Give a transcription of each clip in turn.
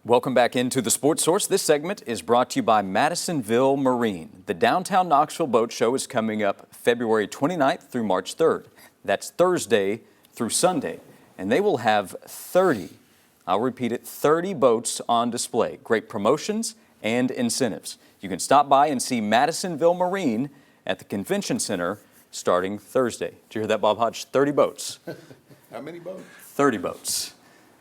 Welcome back into the Sports Source. This segment is brought to you by Madisonville Marine. The Downtown Knoxville Boat Show is coming up February 29th through March 3rd. That's Thursday through Sunday. And they will have 30, I'll repeat it, 30 boats on display. Great promotions and incentives. You can stop by and see Madisonville Marine at the Convention Center starting Thursday. Did you hear that, Bob Hodge? 30 boats. How many boats? 30 boats.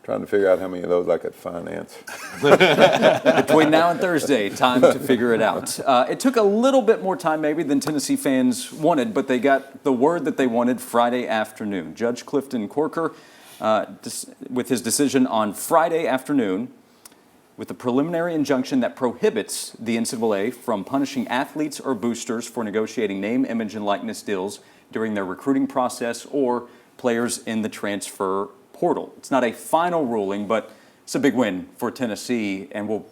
Trying to figure out how many of those I could finance. Between now and Thursday, time to figure it out. It took a little bit more time maybe than Tennessee fans wanted, but they got the word that they wanted Friday afternoon. Judge Clifton Corker, with his decision on Friday afternoon, with a preliminary injunction that prohibits the NCAA from punishing athletes or boosters for negotiating name, image, and likeness deals during their recruiting process or players in the transfer portal. It's not a final ruling, but it's a big win for Tennessee and will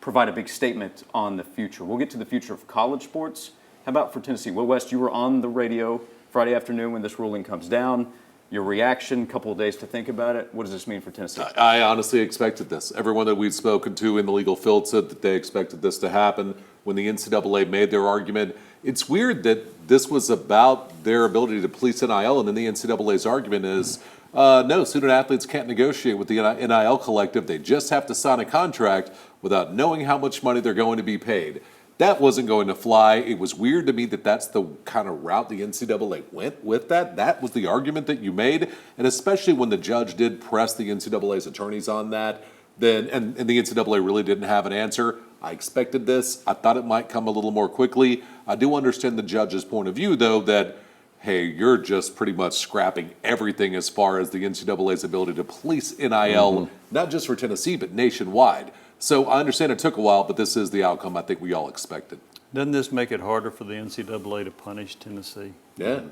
provide a big statement on the future. We'll get to the future of college sports. How about for Tennessee? Will West, you were on the radio Friday afternoon when this ruling comes down. Your reaction, a couple of days to think about it. What does this mean for Tennessee? I honestly expected this. Everyone that we've spoken to in the legal field said that they expected this to happen when the NCAA made their argument. It's weird that this was about their ability to police NIL, and then the NCAA's argument is, no, student athletes can't negotiate with the NIL collective. They just have to sign a contract without knowing how much money they're going to be paid. That wasn't going to fly. It was weird to me that that's the kind of route the NCAA went with that. That was the argument that you made, and especially when the judge did press the NCAA's attorneys on that, then and the NCAA really didn't have an answer. I expected this. I thought it might come a little more quickly. I do understand the judge's point of view, though, that hey, you're just pretty much scrapping everything as far as the NCAA's ability to police NIL, not just for Tennessee, but nationwide. So I understand it took a while, but this is the outcome I think we all expected. Doesn't this make it harder for the NCAA to punish Tennessee? Yeah.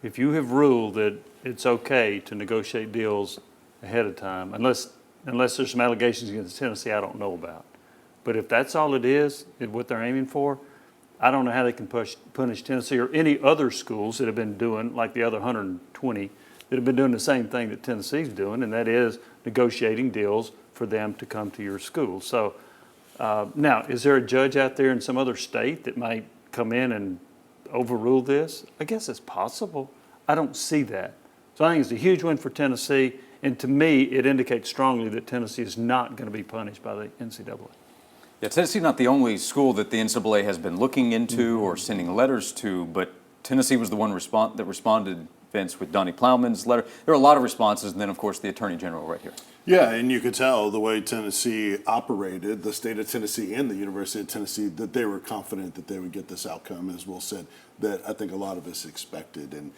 If you have ruled that it's okay to negotiate deals ahead of time, unless there's some allegations against Tennessee I don't know about. But if that's all it is, what they're aiming for, I don't know how they can punish Tennessee or any other schools that have been doing, like the other 120, that have been doing the same thing that Tennessee's doing, and that is negotiating deals for them to come to your school. So now, is there a judge out there in some other state that might come in and overrule this? I guess it's possible. I don't see that. So I think it's a huge win for Tennessee, and to me, it indicates strongly that Tennessee is not going to be punished by the NCAA. Yeah, Tennessee's not the only school that the NCAA has been looking into or sending letters to, but Tennessee was the one that responded, Vince, with Donnie Plowman's letter. There were a lot of responses, and then, of course, the Attorney General right here. Yeah, and you could tell the way Tennessee operated, the state of Tennessee and the University of Tennessee, that they were confident that they would get this outcome, as Will said, that I think a lot of us expected. And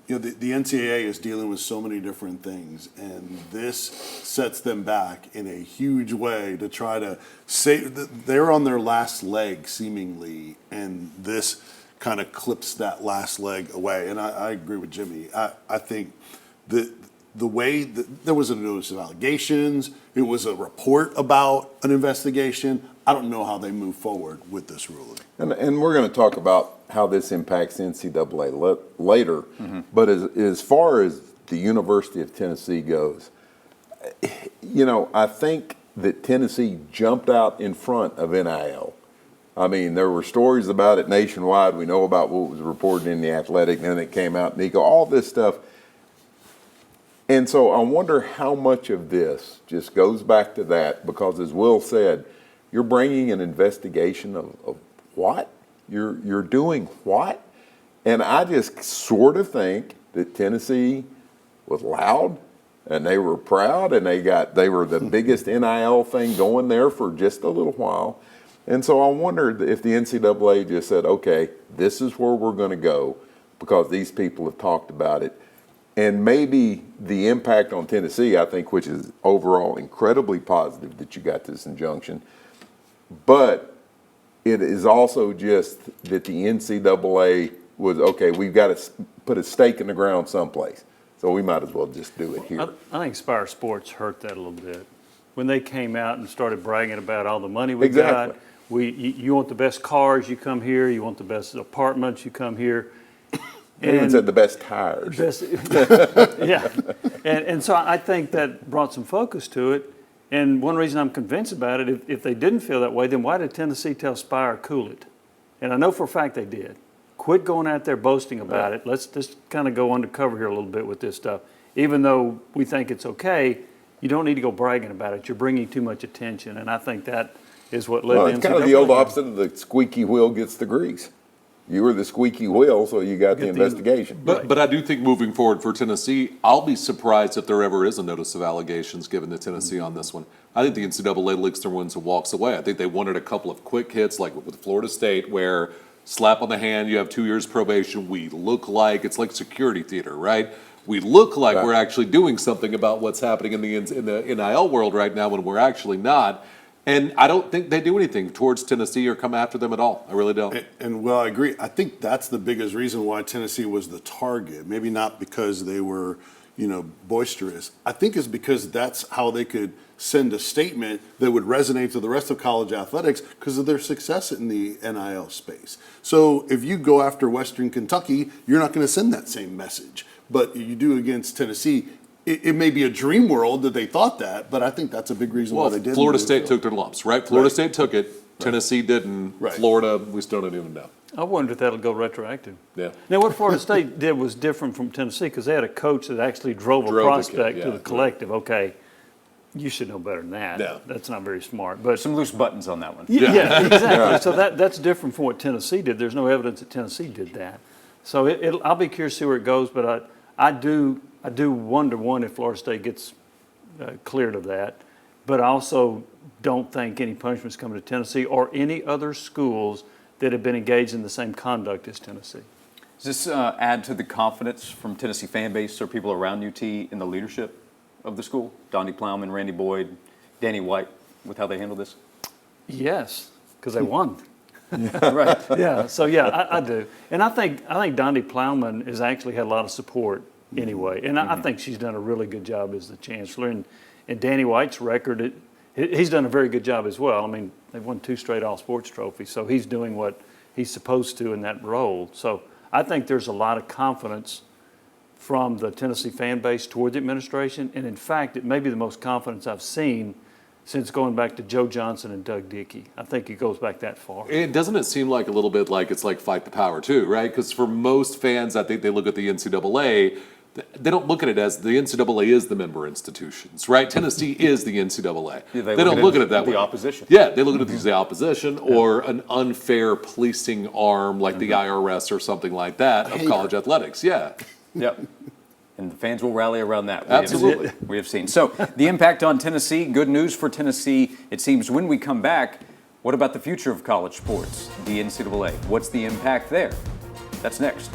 the NCAA is dealing with so many different things, and this sets them back in a huge way to try to say they're on their last leg, seemingly, and this kind of clips that last leg away. And I agree with Jimmy. I think that the way that there was a notice of allegations, it was a report about an investigation. I don't know how they move forward with this ruling. And we're going to talk about how this impacts NCAA later. But as far as the University of Tennessee goes, I think that Tennessee jumped out in front of NIL. I mean, there were stories about it nationwide. We know about what was reported in The Athletic, and then it came out, Nico, all this stuff. And so I wonder how much of this just goes back to that, because as Will said, you're bringing an investigation of what? You're doing what? And I just sort of think that Tennessee was loud and they were proud and they were the biggest NIL thing going there for just a little while. And so I wondered if the NCAA just said, okay, this is where we're going to go because these people have talked about it. And maybe the impact on Tennessee, I think, which is overall incredibly positive that you got this injunction, but it is also just that the NCAA was, okay, we've got to put a stake in the ground someplace, so we might as well just do it here. I think Spire Sports hurt that a little bit. When they came out and started bragging about all the money we got, you want the best cars, you come here, you want the best apartments, you come here. They even said the best tires. Yeah. And so I think that brought some focus to it. And one reason I'm convinced about it, if they didn't feel that way, then why did Tennessee tell Spire cool it? And I know for a fact they did. Quit going out there boasting about it. Let's just kind of go undercover here a little bit with this stuff. Even though we think it's okay, you don't need to go bragging about it. You're bringing too much attention, and I think that is what led Well, to it's kind of the old opposite of the squeaky wheel gets the grease. You were the squeaky wheel, so you got the investigation. But I do think moving forward for Tennessee, I'll be surprised if there ever is a notice of allegations given to Tennessee on this one. I think the NCAA licks their wounds and walks away. I think they wanted a couple of quick hits like with Florida State where slap on the hand, you have 2 years probation, we look like, it's like security theater, right? We look like we're actually doing something about what's happening in the NIL world right now when we're actually not. And I don't think they do anything towards Tennessee or come after them at all. I really don't. And well, I agree. I think that's the biggest reason why Tennessee was the target. Maybe not because they were, boisterous. I think it's because that's how they could send a statement that would resonate to the rest of college athletics because of their success in the NIL space. So if you go after Western Kentucky, you're not going to send that same message. But you do against Tennessee. It may be a dream world that they thought that, but I think that's a big reason why they did. Florida State took their lumps, right? Florida State took it. Tennessee didn't. Right. Florida, we still don't even know. I wonder if that'll go retroactive. Yeah. Now, what Florida State did was different from Tennessee because they had a coach that actually drove Drove a the prospect kid, to yeah. the collective. Okay, you should know better than that. No. That's not very smart. But Some loose buttons on that one. yeah, exactly. So that's different from what Tennessee did. There's no evidence that Tennessee did that. So I'll be curious to see where it goes. But I do wonder, one, if Florida State gets cleared of that. But I also don't think any punishment's coming to Tennessee or any other schools that have been engaged in the same conduct as Tennessee. Does this add to the confidence from Tennessee fan base or people around UT in the leadership of the school? Donnie Plowman, Randy Boyd, Danny White, with how they handled this? Yes, because they won. Right. Yeah, so yeah, I do. And I think Donnie Plowman has actually had a lot of support anyway. And I think she's done a really good job as the chancellor. And Danny White's record, he's done a very good job as well. I mean, they've won 2 straight all-sports trophies, so he's doing what he's supposed to in that role. So I think there's a lot of confidence from the Tennessee fan base toward the administration. And in fact, it may be the most confidence I've seen since going back to Joe Johnson and Doug Dickey. I think it goes back that far. Doesn't it seem like a little bit like it's like fight the power too, right? Because for most fans, I think they look at the NCAA, they don't look at it as the NCAA is the member institutions, right? Tennessee is the NCAA. Yeah, they don't look at it that way. The opposition. Yeah, they look at it as the opposition or an unfair policing arm like the IRS or something like that of college athletics. Yeah. Yep. And the fans will rally around that. Absolutely. We have seen. So the impact on Tennessee, good news for Tennessee. It seems when we come back, what about the future of college sports, the NCAA? What's the impact there? That's next.